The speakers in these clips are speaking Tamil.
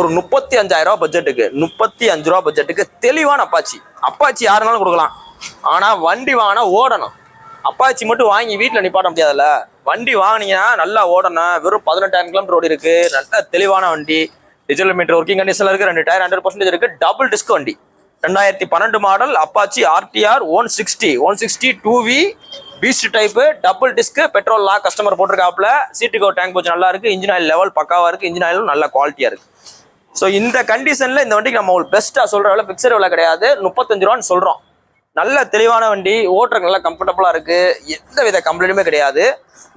ஒரு 35,000 ரூபா பட்ஜெட்டுக்கு 35 ரூபா பட்ஜெட்டுக்கு தெளிவான அப்பாச்சி யாருனாலும் கொடுக்கலாம். ஆனா வண்டி வாங்கினா ஓடணும். அப்பாச்சி மட்டும் வாங்கி வீட்டுல நிப்பாட்ட முடியாதுல்ல. வண்டி வாங்கினீங்கன்னா நல்லா ஓடணும். வெறும் 18,000 கிலோமீட்டர் ஓடி இருக்கு. நல்ல தெளிவான வண்டி. டிஜிட்டல் மீட்டர் ஒர்க்கிங் கண்டிஷன்ல இருக்கு. 2 டயர் 100% இருக்கு. டபுள் டிஸ்க் வண்டி. 2012 model Apache RTR 160 2V beast type double disc petrol லா கஸ்டமர் போட்டிருக்காப்ல. சீட்டுக்கு ஒரு டேங்க் போச்சு நல்லா இருக்கு. இன்ஜின் ஆயில் லெவல் பக்காவா இருக்கு. இன்ஜின் ஆயிலும் நல்ல குவாலிட்டியா இருக்கு. ஸோ இந்த கண்டிஷன்ல இந்த வண்டிக்கு நம்ம பெஸ்டா சொல்ற விலை பிக்சர் விலை கிடையாது. 35 ரூபான்னு சொல்றோம். நல்ல தெளிவான வண்டி, ஓட்டுறதுக்கு நல்லா கம்ஃபர்டபுளா இருக்கு. எந்த வித கம்ப்ளைண்ட்டுமே கிடையாது.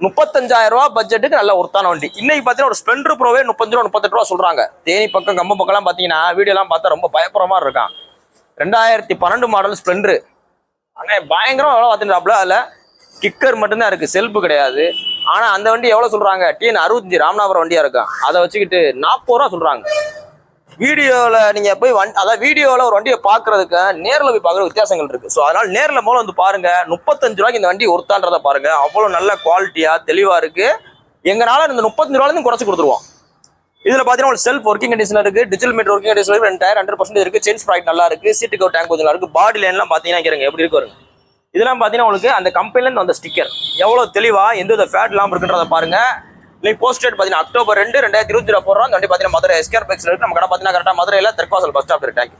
35,000 ரூபா பட்ஜெட்டுக்கு நல்ல ஒருத்தான வண்டி. இன்னைக்கு பாத்தீங்கன்னா ஒரு ஸ்ப்ளெண்டர் ப்ரோவே 35 ரூபா 38 ரூபா சொல்றாங்க. தேனி பக்கம் கம்ப பக்கம்லாம் பாத்தீங்கன்னா வீடியோ எல்லாம் பார்த்தா ரொம்ப பயப்படுற மாதிரி இருக்கான். 2012 மாடல் ஸ்ப்ளெண்டர். ஆனா பயங்கரம் எவ்வளவு பார்த்துட்டாப்ல. அதுல கிக்கர் மட்டும்தான் இருக்கு, செல்ஃபு கிடையாது. ஆனா அந்த வண்டி எவ்வளவு சொல்றாங்க? TN 65 ராமநாதபுரம் வண்டியா இருக்கும். அதை வச்சுக்கிட்டு 40 ரூபா சொல்றாங்க. வீடியோல நீங்க போய் அதாவது வீடியோல ஒரு வண்டியை பாக்குறதுக்கு நேரில் போய் பாக்குற வித்தியாசங்கள் இருக்கு. ஸோ அதனால நேரில் மூலம் வந்து பாருங்க. 35 ரூபாய்க்கு இந்த வண்டி ஒருத்தான்றதை பாருங்க. அவ்வளவு நல்ல குவாலிட்டியா தெளிவா இருக்கு. எங்கனால இந்த 35 ரூபாயில இருந்து குறைச்சு கொடுத்துருவோம். இதுல பாத்தீங்கன்னா ஒரு செல்ஃப் ஒர்க்கிங் கண்டிஷன் இருக்கு. டிஜிட்டல் மீட்டர் ஒர்க்கிங் கண்டிஷன் இருக்கு. 2 டயர் 100% இருக்கு. செயின் ப்ராடக்ட் நல்லா இருக்கு. சீட்டுக்கு ஒரு டேங்க் கொஞ்சம் நல்லா இருக்கு. பாடி லைன்லாம் பாத்தீங்கன்னா கேருங்க எப்படி இருக்கு வருங்க. இதெல்லாம் பாத்தீங்கன்னா உங்களுக்கு அந்த கம்பெனில இருந்து அந்த ஸ்டிக்கர் எவ்வளவு தெளிவா எந்த ஃபேட் இல்லாம இருக்குன்றத பாருங்க. இன்னைக்கு போஸ்ட் டேட் பாத்தீங்கன்னா அக்டோபர் 2 2022 போடுறோம். அந்த வண்டி பாத்தீங்கன்னா மதுரை எஸ்கேர் பைக்ஸ்ல இருக்கு. நம்ம கடை பாத்தீங்கன்னா கரெக்டா மதுரையில தெற்காசல் பஸ் ஸ்டாப் இருக்கு.